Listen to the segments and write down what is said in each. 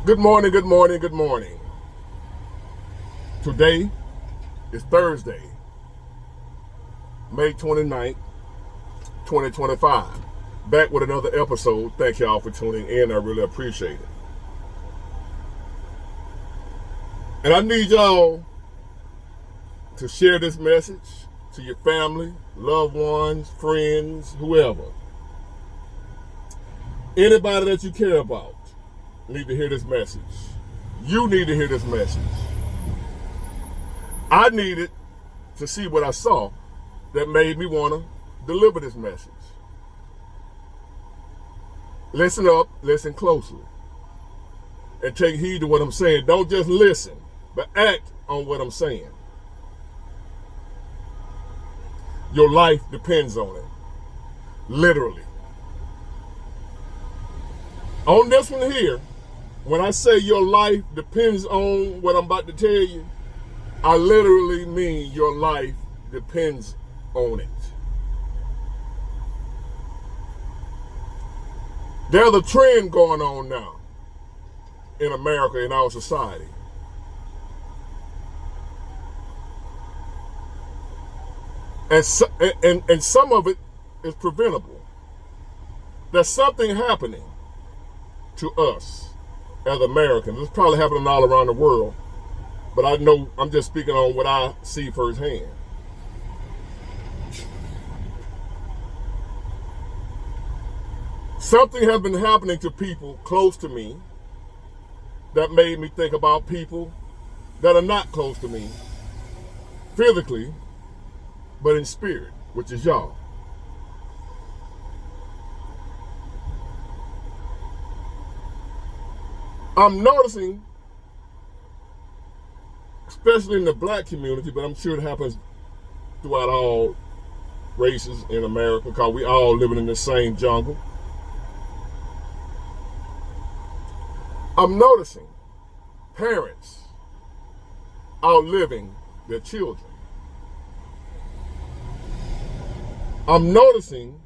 Good morning, good morning, good morning. Today is Thursday, May 29th, 2025. Back with another episode. Thank y'all for tuning in. I really appreciate it. And I need y'all to share this message to your family, loved ones, friends, whoever. Anybody that you care about need to hear this message. You need to hear this message. I needed to see what I saw that made me want to deliver this message. Listen up, listen closely, and take heed to what I'm saying. Don't just listen, but act on what I'm saying. Your life depends on it, literally. On this one here, when I say your life depends on what I'm about to tell you, I literally mean your life depends on it. There's a trend going on now in America, in our society. And some of it is preventable. There's something happening to us as Americans. It's probably happening all around the world, but I know I'm just speaking on what I see firsthand. Something has been happening to people close to me that made me think about people that are not close to me physically, but in spirit, which is y'all. I'm noticing, especially in the black community, but I'm sure it happens throughout all races in America because we all living in the same jungle. I'm noticing parents outliving their children. I'm noticing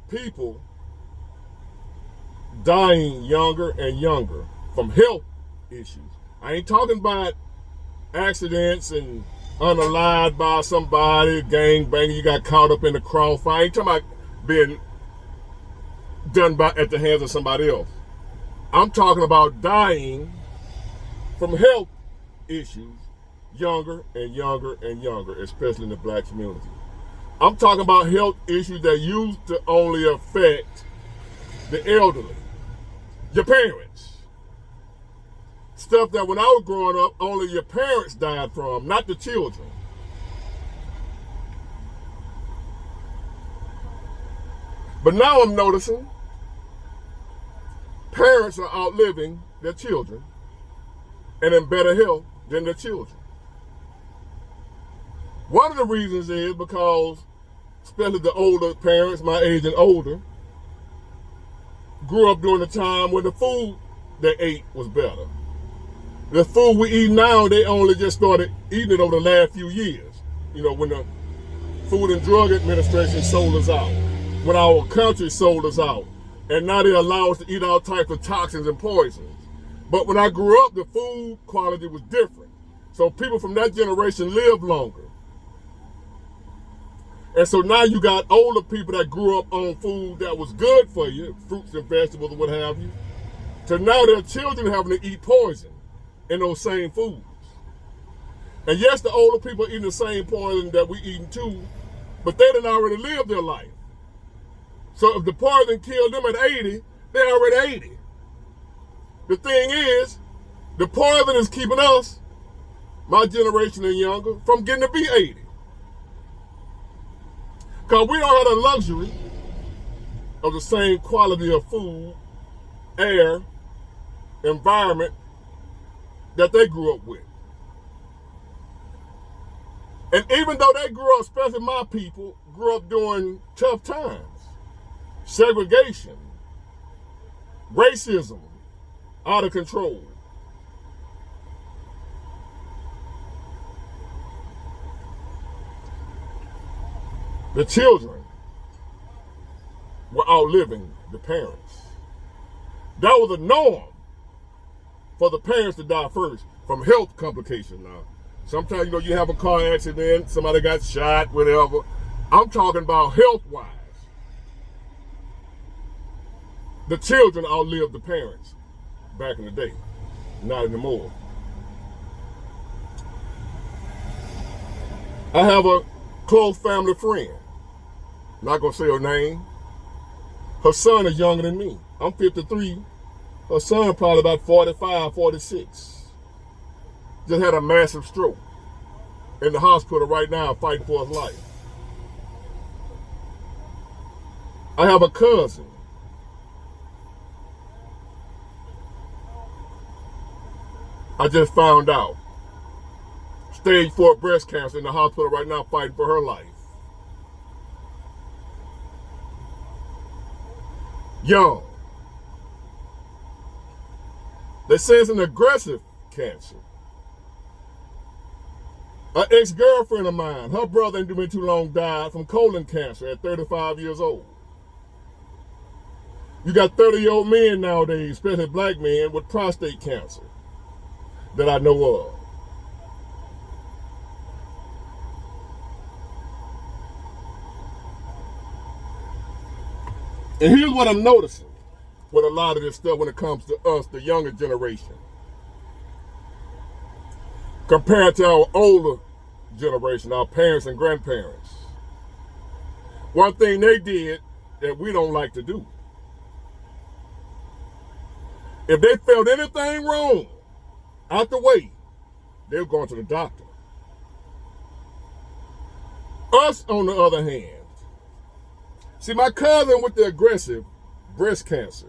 people dying younger and younger from health issues. I ain't talking about accidents and unalived by somebody, gang banging, you got caught up in the crossfire. I ain't talking about being done by at the hands of somebody else. I'm talking about dying from health issues younger and younger and younger, especially in the black community. I'm talking about health issues that used to only affect the elderly, your parents. Stuff that when I was growing up, only your parents died from, not the children. But now I'm noticing parents are outliving their children and in better health than their children. One of the reasons is because, especially the older parents, my age and older, grew up during a time when the food they ate was better. The food we eat now, they only just started eating it over the last few years. You know, when the Food and Drug Administration sold us out, when our country sold us out, and now they allow us to eat all types of toxins and poisons. But when I grew up, the food quality was different. So people from that generation lived longer. And so now you got older people that grew up on food that was good for you, fruits and vegetables or what have you, to now their children having to eat poison in those same foods. And yes, the older people are eating the same poison that we eating too, but they done already lived their life. So if the poison killed them at 80, they're already 80. The thing is, the poison is keeping us, my generation and younger, from getting to be 80. Because we don't have the luxury of the same quality of food, air, environment that they grew up with. And even though they grew up, especially my people, grew up during tough times, segregation, racism, out of control. The children were outliving the parents. That was a norm for the parents to die first from health complications now. Sometimes, you have a car accident, somebody got shot, whatever. I'm talking about health-wise. The children outlived the parents back in the day. Not anymore. I have a close family friend. Not gonna say her name. Her son is younger than me. I'm 53. Her son probably about 45, 46. Just had a massive stroke. In the hospital right now fighting for his life. I have a cousin. I just found out. Stage 4 breast cancer in the hospital right now fighting for her life. Young. They say it's an aggressive cancer. An ex-girlfriend of mine, her brother ain't been too long, died from colon cancer at 35 years old. You got 30-year-old men nowadays, especially black men, with prostate cancer that I know of. And here's what I'm noticing with a lot of this stuff when it comes to us, the younger generation, compared to our older generation, our parents and grandparents. One thing they did that we don't like to do. If they felt anything wrong out the way, they were going to the doctor. Us, on the other hand, see, my cousin with the aggressive breast cancer,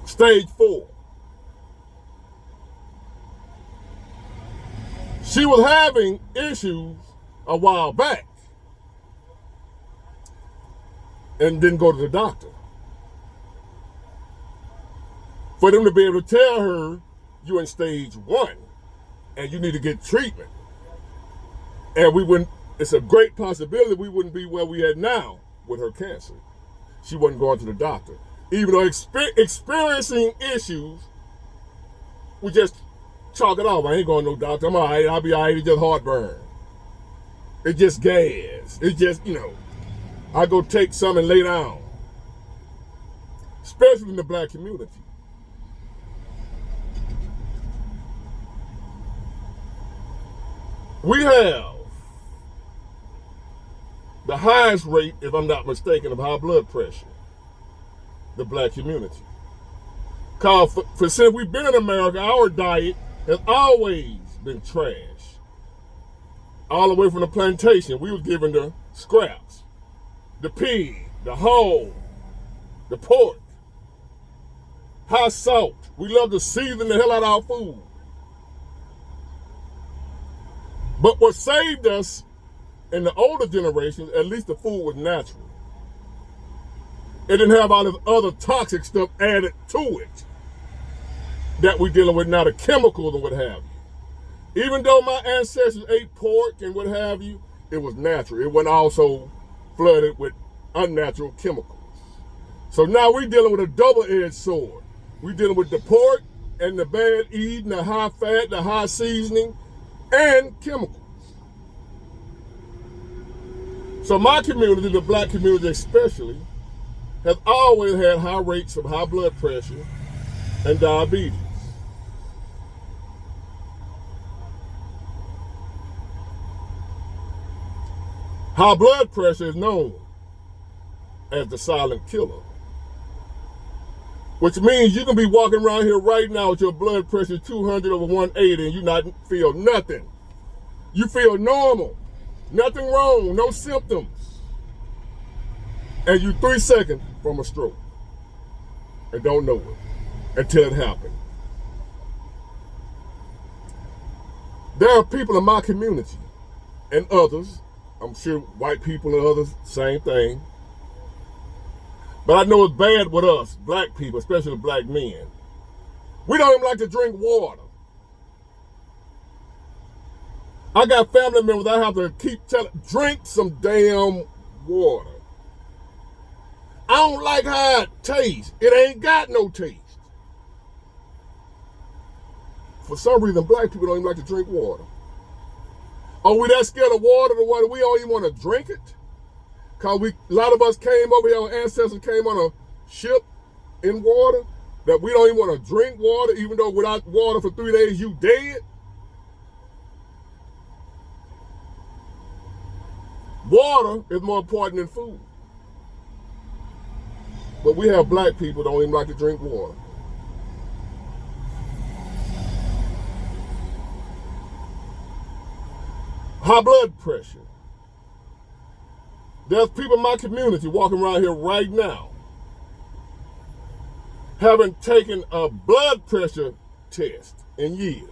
stage 4. She was having issues a while back and didn't go to the doctor. For them to be able to tell her, you're in stage 1 and you need to get treatment. And it's a great possibility we wouldn't be where we are now with her cancer. She wasn't going to the doctor. Even though experiencing issues, we just chalk it off. I ain't going to no doctor. I'm all right. I'll be all right. It's just heartburn. It's just gas. It's just, I go take some and lay down. Especially in the black community. We have the highest rate, if I'm not mistaken, of high blood pressure. The black community. Because since we've been in America, our diet has always been trash. All the way from the plantation, we was given the scraps, the pig, the hog, the pork, high salt. We love to season the hell out of our food. But what saved us in the older generations, at least the food was natural. It didn't have all this other toxic stuff added to it that we're dealing with now, the chemicals and what have you. Even though my ancestors ate pork and what have you, it was natural. It wasn't also flooded with unnatural chemicals. So now we're dealing with a double-edged sword. We're dealing with the pork and the bad eating, the high fat, the high seasoning, and chemicals. So my community, the black community especially, has always had high rates of high blood pressure and diabetes. High blood pressure is known as the silent killer, which means you can be walking around here right now with your blood pressure 200 over 180 and you not feel nothing. You feel normal, nothing wrong, no symptoms. And you 3 seconds from a stroke and don't know it until it happened. There are people in my community and others, I'm sure white people and others, same thing. But I know it's bad with us, black people, especially black men. We don't even like to drink water. I got family members I have to keep telling, drink some damn water. I don't like how it tastes. It ain't got no taste. for some reason, black people don't even like to drink water. Are we that scared of water to where we don't even want to drink it? Because a lot of us came over here, our ancestors came on a ship in water, that we don't even want to drink water, even though without water for 3 days, you dead? Water is more important than food. But we have black people don't even like to drink water. High blood pressure. There's people in my community walking around here right now haven't taken a blood pressure test in years.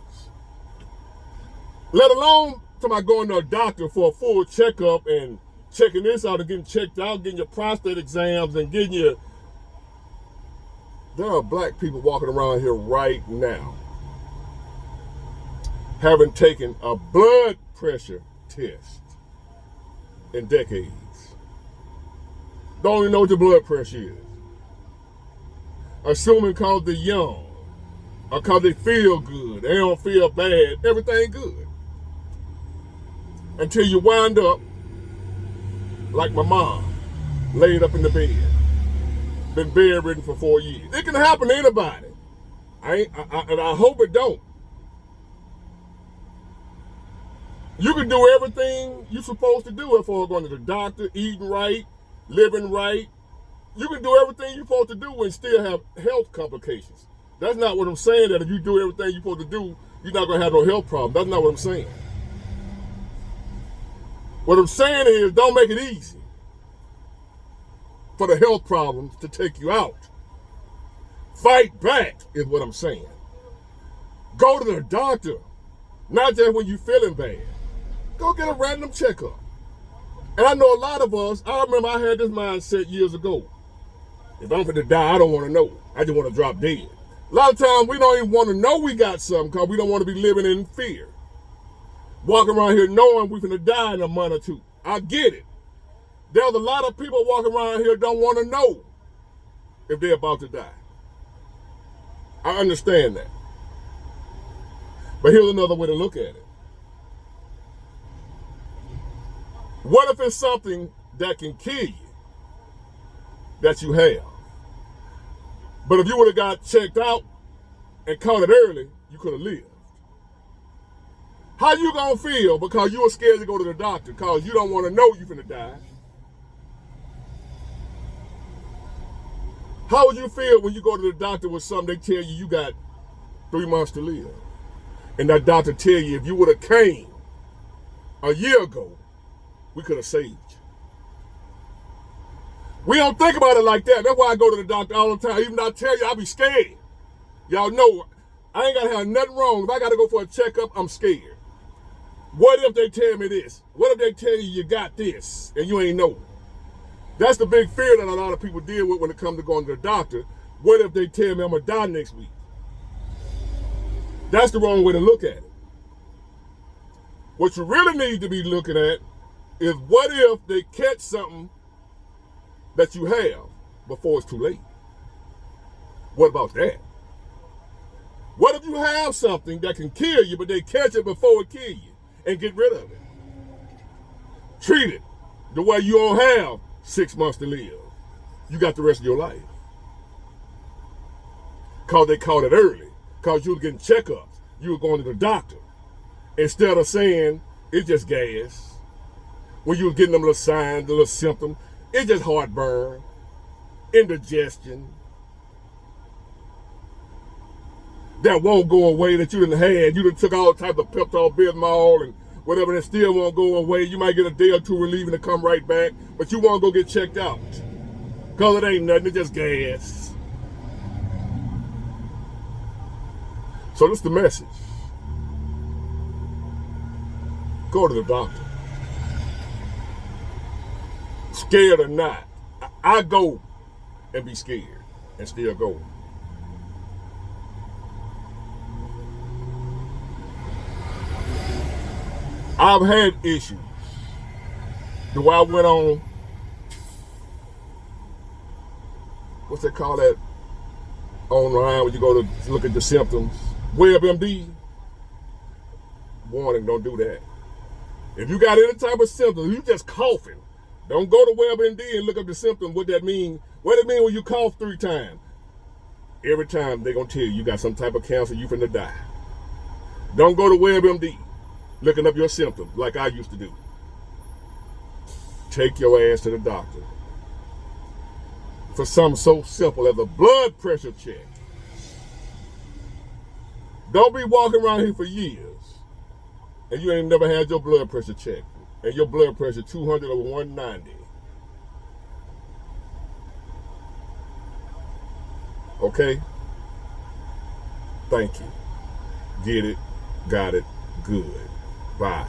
Let alone somebody going to a doctor for a full checkup and checking this out and getting checked out, getting your prostate exams and getting your... There are black people walking around here right now haven't taken a blood pressure test in decades. Don't even know what your blood pressure is. Assuming because they're young or because they feel good, they don't feel bad, everything good. Until you wind up like my mom, laid up in the bed, been bedridden for 4 years. It can happen to anybody. And I hope it don't. You can do everything you're supposed to do as far as going to the doctor, eating right, living right. You can do everything you're supposed to do and still have health complications. That's not what I'm saying, that if you do everything you're supposed to do, you're not going to have no health problem. That's not what I'm saying. What I'm saying is, don't make it easy for the health problems to take you out. Fight back is what I'm saying. Go to the doctor, not just when you're feeling bad. Go get a random checkup. And I know a lot of us, I remember I had this mindset years ago. If I'm going to die, I don't want to know. I just want to drop dead. A lot of times we don't even want to know we got something because we don't want to be living in fear. Walking around here knowing we're going to die in a month or two. I get it. There's a lot of people walking around here don't want to know if they're about to die. I understand that. But here's another way to look at it. What if it's something that can kill you that you have? But if you would have got checked out and caught it early, you could have lived. How you gonna feel because you were scared to go to the doctor because you don't want to know you're finna die? How would you feel when you go to the doctor with something, they tell you you got 3 months to live? And that doctor tell you if you would have came a year ago, we could have saved you. We don't think about it like that. That's why I go to the doctor all the time. Even though I tell you, I be scared. Y'all know I ain't got to have nothing wrong. If I got to go for a checkup, I'm scared. What if they tell me this? What if they tell you you got this and you ain't know? That's the big fear that a lot of people deal with when it comes to going to the doctor. What if they tell me I'm going to die next week? That's the wrong way to look at it. What you really need to be looking at is what if they catch something that you have before it's too late? What about that? What if you have something that can kill you, but they catch it before it kills you and get rid of it? Treat it the way you don't have 6 months to live. You got the rest of your life. Because they caught it early. Because you were getting checkups. You were going to the doctor. Instead of saying, it's just gas. When you were getting them little signs, the little symptoms, it's just heartburn, indigestion. That won't go away that you done had. You done took all types of Pepto-Bismol and whatever, that still won't go away. You might get a day or two relieving to come right back, but you won't go get checked out. Because it ain't nothing, it's just gas. So this is the message. Go to the doctor. Scared or not, I go and be scared and still go. I've had issues. The way I went on, what's they call that online when you go to look at the symptoms? WebMD Warning, don't do that. If you got any type of symptoms, you just coughing, don't go to WebMD and look up the symptom, what that mean. What it mean when you cough 3 times? Every time they're going to tell you got some type of cancer, you finna die. Don't go to WebMD looking up your symptoms like I used to do. Take your ass to the doctor for something so simple as a blood pressure check. Don't be walking around here for years and you ain't never had your blood pressure checked and your blood pressure 200 over 190. Okay? Thank you. Get it, got it, good. Bye.